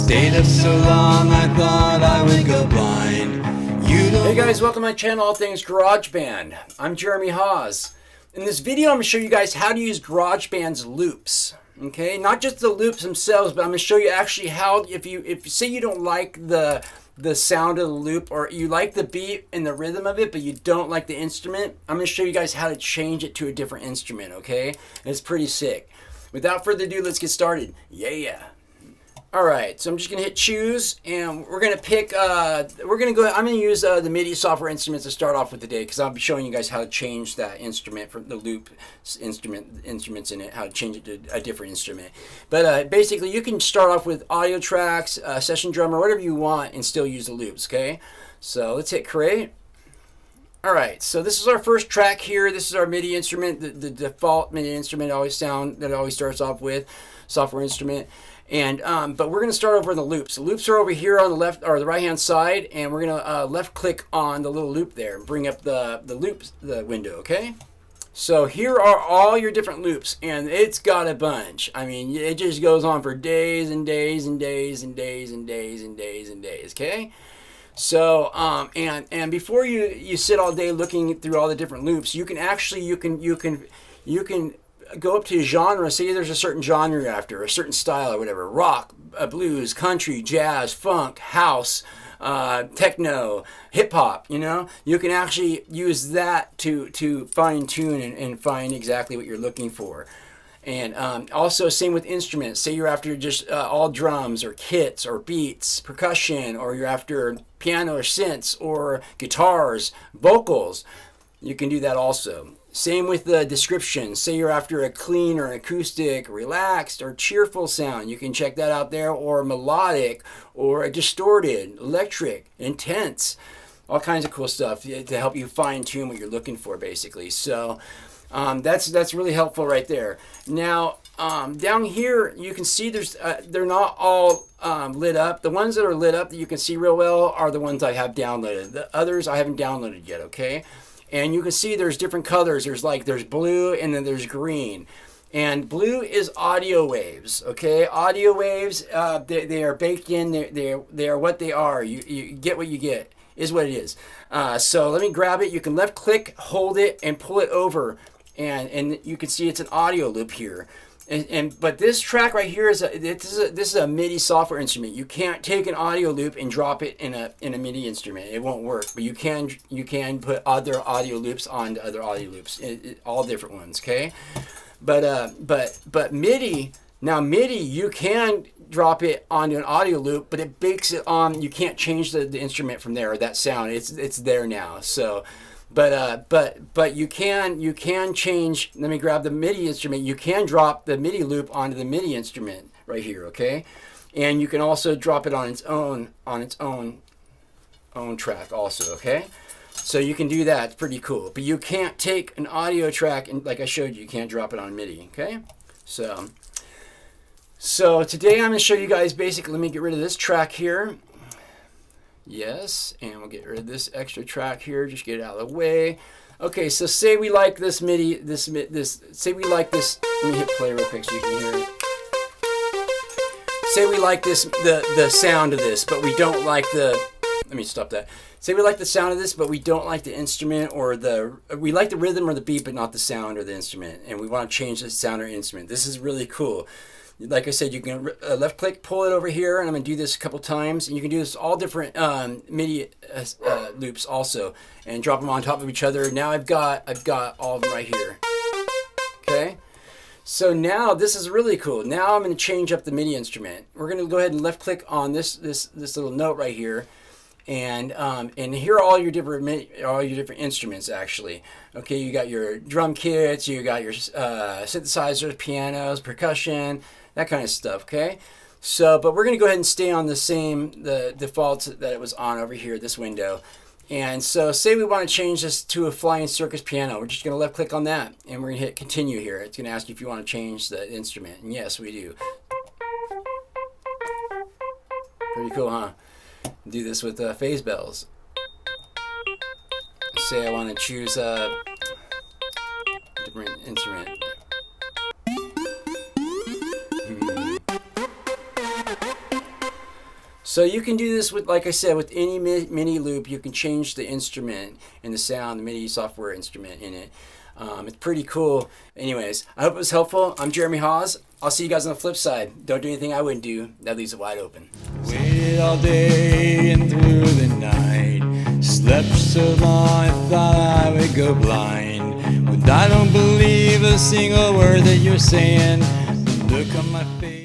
stayed up so long I thought I would go blind. Hey guys, welcome to my channel, All Things GarageBand. I'm Jeremy Hawes. In this video, I'm going to show you guys how to use GarageBand's loops. Okay, not just the loops themselves, but I'm going to show you actually how, if you say you don't like the sound of the loop, or you like the beat and the rhythm of it, but you don't like the instrument, I'm going to show you guys how to change it to a different instrument, okay? And it's pretty sick. Without further ado, let's get started. Yeah. Alright, so I'm just going to hit choose, and we're going to pick, I'm going to use the MIDI software instruments to start off with today, because I'll be showing you guys how to change that instrument from the loop instruments in it, how to change it to a different instrument. But basically, you can start off with audio tracks, session drum, or whatever you want, and still use the loops, okay? So let's hit create. Alright, so this is our first track here. This is our MIDI instrument, the default MIDI instrument that it always starts off with, software instrument. And but we're going to start over in the loops. The loops are over here on the left or the right hand side, and we're going to left click on the little loop there and bring up the loops window, okay? So here are all your different loops, and it's got a bunch. I mean, it just goes on for days and days and days and days and days and days and days, okay? So and before you sit all day looking through all the different loops, you can actually you can go up to a genre. Say there's a certain genre you're after, a certain style or whatever, rock, blues, country, jazz, funk, house, techno, hip hop, you know, you can actually use that to fine tune and find exactly what you're looking for. And also same with instruments. Say you're after just all drums or kits or beats, percussion, or you're after piano or synths or guitars, vocals, you can do that also. Same with the description. Say you're after a clean or acoustic, relaxed or cheerful sound. You can check that out there, or melodic, or a distorted, electric, intense. All kinds of cool stuff to help you fine tune what you're looking for, basically. So that's really helpful right there. Now down here you can see they're not all lit up. The ones that are lit up that you can see real well are the ones I have downloaded. The others I haven't downloaded yet, okay? And you can see there's different colors. There's blue, and then there's green. And blue is audio waves, okay? Audio waves, they are baked in. They are what they are. You get what you get, is what it is. So let me grab it. You can left click, hold it, and pull it over. And you can see it's an audio loop here. But this track right here this is a MIDI software instrument. You can't take an audio loop and drop it in a MIDI instrument. It won't work. But you can put other audio loops onto other audio loops, all different ones. Okay, but MIDI, now MIDI, you can drop it onto an audio loop, but it bakes it on. You can't change the instrument from there, or that sound. It's there now. So. But you can change. Let me grab the MIDI instrument. You can drop the MIDI loop onto the MIDI instrument right here, okay? And you can also drop it on its own track also, okay? So you can do that. It's pretty cool. But you can't take an audio track and, like I showed you, you can't drop it on MIDI, okay? So today I'm going to show you guys basically. Let me get rid of this track here. Yes, and we'll get rid of this extra track here. Just get it out of the way. Okay, so say we like this MIDI, say we like this. Let me hit play real quick so you can hear it. Say we like this, the sound of this, but we don't like the. Let me stop that. Say we like the sound of this, but we don't like the instrument, or we like the rhythm or the beat, but not the sound or the instrument, and we want to change the sound or instrument. This is really cool. Like I said, you can left click, pull it over here, and I'm going to do this a couple times. And you can do this all different MIDI loops also, and drop them on top of each other. Now I've got all of them right here. Okay, so now this is really cool. Now I'm going to change up the MIDI instrument. We're going to go ahead and left click on this little note right here, and here are all your different instruments actually. Okay, you got your drum kits, you got your synthesizers, pianos, percussion, that kind of stuff. Okay, so but we're going to go ahead and stay on the defaults that it was on over here, this window. And so say we want to change this to a flying circus piano. We're just going to left click on that, and we're going to hit continue here. It's going to ask you if you want to change the instrument, and yes, we do. Pretty cool, huh? Do this with phase bells. Say I want to choose a different instrument. So you can do this with, like I said, with any MIDI loop. You can change the instrument and the sound, the MIDI software instrument in it. It's pretty cool. Anyways, I hope it was helpful. I'm Jeremy Hawes. I'll see you guys on the flip side. Don't do anything I wouldn't do. That leaves it wide open. Waited all day and through the night. Slept so long I thought I would go blind. But I don't believe a single word that you're saying. The look on my face.